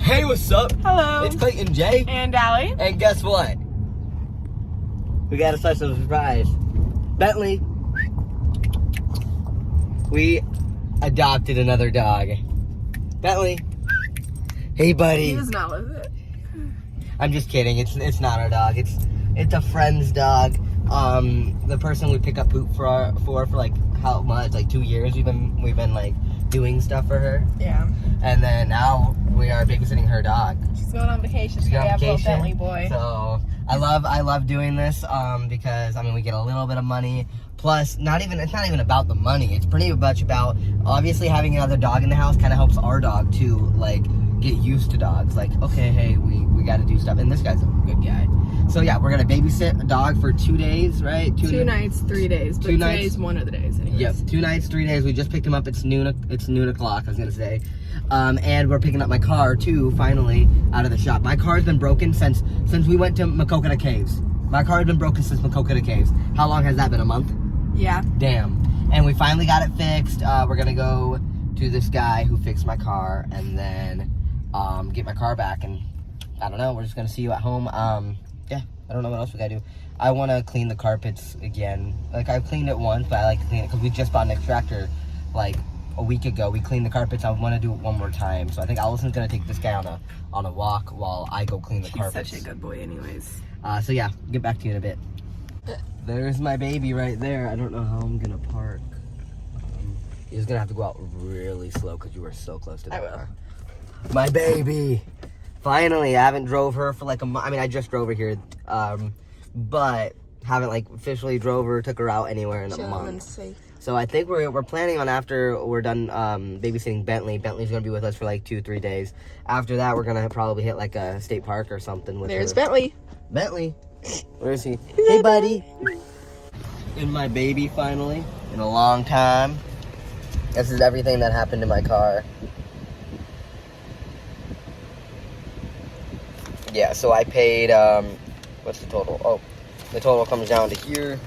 Hey, what's up? Hello. It's Clayton J. And Allie. And guess what? We got a special surprise. Bentley. We adopted another dog. Bentley. Hey, buddy. He was not with it. I'm just kidding. It's not our dog. It's a friend's dog. The person we pick up poop for like how much? Like 2 years. We've been like doing stuff for her. Yeah. And then now we are babysitting her dog. She's going on vacation. She's going on vacation. Bentley boy. So I love doing this because I mean we get a little bit of money. Plus, it's not even about the money. It's pretty much about obviously having another dog in the house kind of helps our dog too, like get used to dogs. Like, okay, hey, we got to do stuff, and this guy's a good guy. So yeah, we're gonna babysit a dog for 2 days, right? 2 nights, 3 days. But today's one of the days. Anyways. Yep, 2 nights, 3 days. We just picked him up. It's noon o'clock. I was gonna say, and we're picking up my car too. Finally, out of the shop. My car's been broken since we went to Makokata Caves. My car has been broken since Makokata Caves. How long has that been? A month? Yeah. Damn. And we finally got it fixed. We're gonna go to this guy who fixed my car, and then get my car back. And I don't know. We're just gonna see you at home. Yeah, I don't know what else we gotta do. I want to clean the carpets again. Like, I've cleaned it once, but I like to clean it because we just bought an extractor like a week ago. We cleaned the carpets. I want to do it one more time. So I think Allison's gonna take this guy on a walk while I go clean the carpets. He's such a good boy anyways. So yeah, get back to you in a bit. There's my baby right there. I don't know how I'm gonna park. You're just gonna have to go out really slow because you were so close to the car. My baby. Finally, I haven't drove her for like a month. I mean, I just drove her here, but haven't like officially drove her, took her out anywhere in a month. So I think we're planning on, after we're done babysitting Bentley's gonna be with us for like 2-3 days. After that, we're gonna probably hit like a state park or something with There's her. Bentley. Where is he? Hey, buddy. And my baby finally in a long time. This is everything that happened to my car. Yeah, so I paid, what's the total? Oh, the total comes down to here.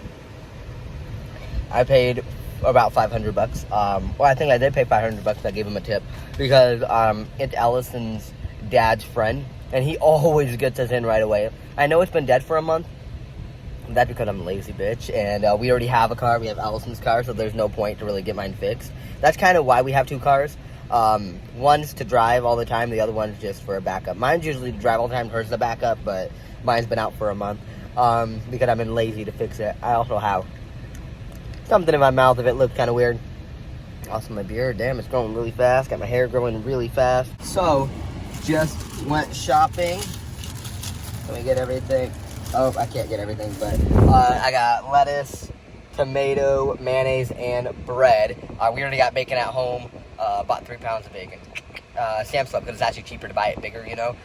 I paid about $500. Well, I think I did pay $500. I gave him a tip because it's Allison's dad's friend, and he always gets us in right away. I know it's been dead for a month. That's because I'm a lazy bitch, and we already have a car. We have Allison's car, so there's no point to really get mine fixed. That's kind of why we have 2 cars. One's to drive all the time, the other one's just for a backup. Mine's usually to drive all the time, hers the backup, but mine's been out for a month because I've been lazy to fix it. I also have something in my mouth if it looks kind of weird. Also, my beard, damn, it's growing really fast. Got my hair growing really fast. So, just went shopping. Let me get everything. Oh, I can't get everything, but I got lettuce, tomato, mayonnaise, and bread. We already got bacon at home. Bought 3 pounds of bacon. Sam's Club, because it's actually cheaper to buy it bigger, you know.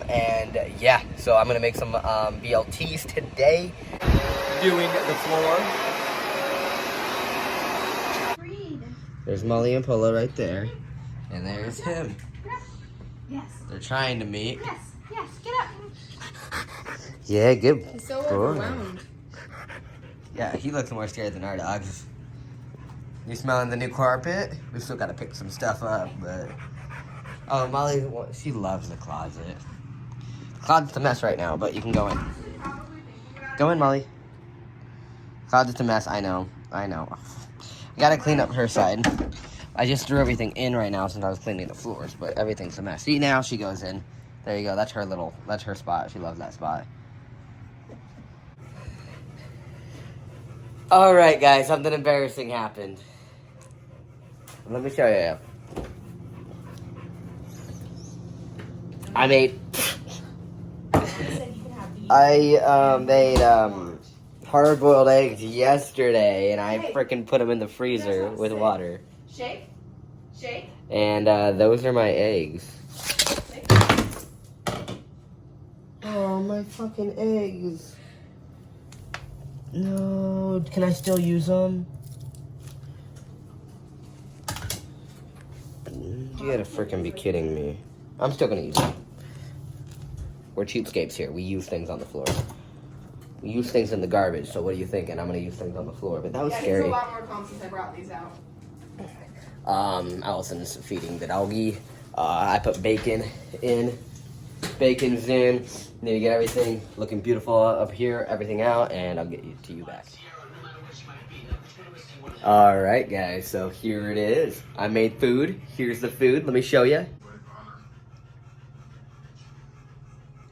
And yeah, so I'm gonna make some BLTs today. Doing the floor. There's Molly and Polo right there, and there's him. Yes. They're trying to meet. Yes, get up. Yeah, good. He's so overwhelmed. Yeah, he looks more scared than our dogs. You smelling the new carpet? We still gotta pick some stuff up, but... Oh, Molly, she loves the closet. The closet's a mess right now, but you can go in. Go in, Molly. Closet's a mess, I know. I gotta clean up her side. I just threw everything in right now since I was cleaning the floors, but everything's a mess. See, now she goes in. There you go, that's her spot. She loves that spot. Alright, guys, something embarrassing happened. Let me show you. I made hard-boiled eggs yesterday, and I freaking put them in the freezer with water. Shake. And those are my eggs. Oh, my fucking eggs. No, can I still use them? You gotta freaking be kidding me. I'm still gonna use them. We're cheapskates here. We use things on the floor. We use things in the garbage, so what are you thinking? I'm gonna use things on the floor, but that was scary. It's a lot more calm since I brought these out. Allison's feeding the doggy. I put bacon in. Bacon's in. Need to get everything looking beautiful up here, everything out, and I'll get you back. All right, guys, so here it is. I made food. Here's the food. Let me show you.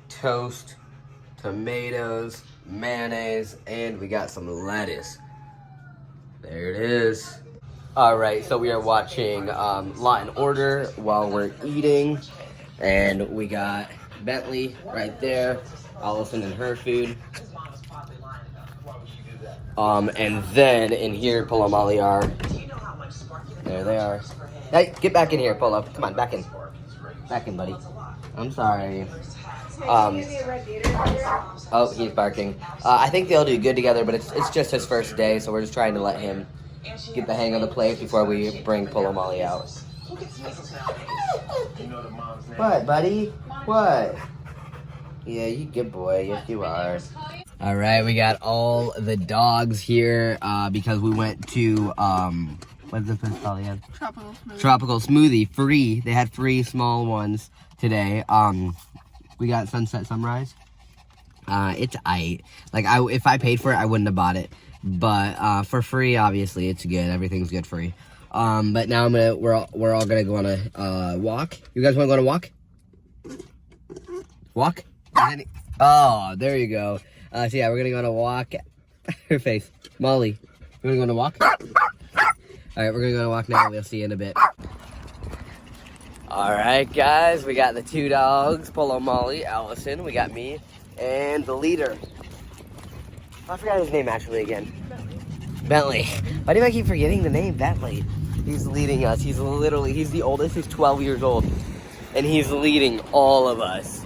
Toast, tomatoes, mayonnaise, and we got some lettuce. There it is. All right, so we are watching Law and Order while we're eating, and we got Bentley right there, Allison and her food. And then in here, Polo and Molly are. There they are. Hey, get back in here, Polo. Come on, back in. Back in, buddy. I'm sorry. Oh, he's barking. I think they'll do good together, but it's just his first day, so we're just trying to let him get the hang of the place before we bring Polo and Molly out. What, buddy? What? Yeah, you good boy. Yes, you are. All right, we got all the dogs here because we went to what's this place called again? Tropical Smoothie free. They had free small ones today. We got Sunset Sunrise. It's if I paid for it, I wouldn't have bought it. But for free, obviously, it's good. Everything's good free. But now we're all gonna go on a walk. You guys want to go on a walk? Walk? Oh, there you go. So yeah, we're gonna go on a walk. Her face, Molly. You wanna go on a walk? All right, we're gonna go on a walk now. We'll see you in a bit. All right, guys, we got the two dogs, Polo, Molly, Allison. We got me and the leader. I forgot his name actually again. Bentley. Why do I keep forgetting the name Bentley? He's leading us. He's the oldest. He's 12 years old, and he's leading all of us.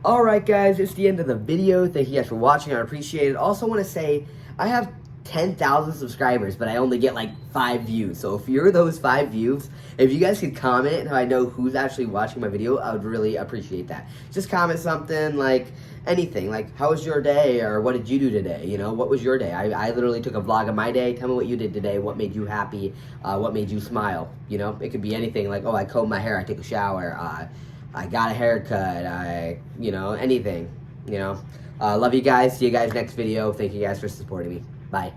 Alright guys, it's the end of the video. Thank you guys for watching. I appreciate it. Also want to say, I have 10,000 subscribers, but I only get like 5 views. So if you're those 5 views, if you guys could comment and I know who's actually watching my video, I would really appreciate that. Just comment something like anything, like how was your day, or what did you do today? You know, what was your day? I literally took a vlog of my day. Tell me what you did today, what made you happy, what made you smile. You know, it could be anything, like, oh, I combed my hair, I took a shower, I got a haircut, you know, anything, you know. Love you guys. See you guys next video. Thank you guys for supporting me. Bye.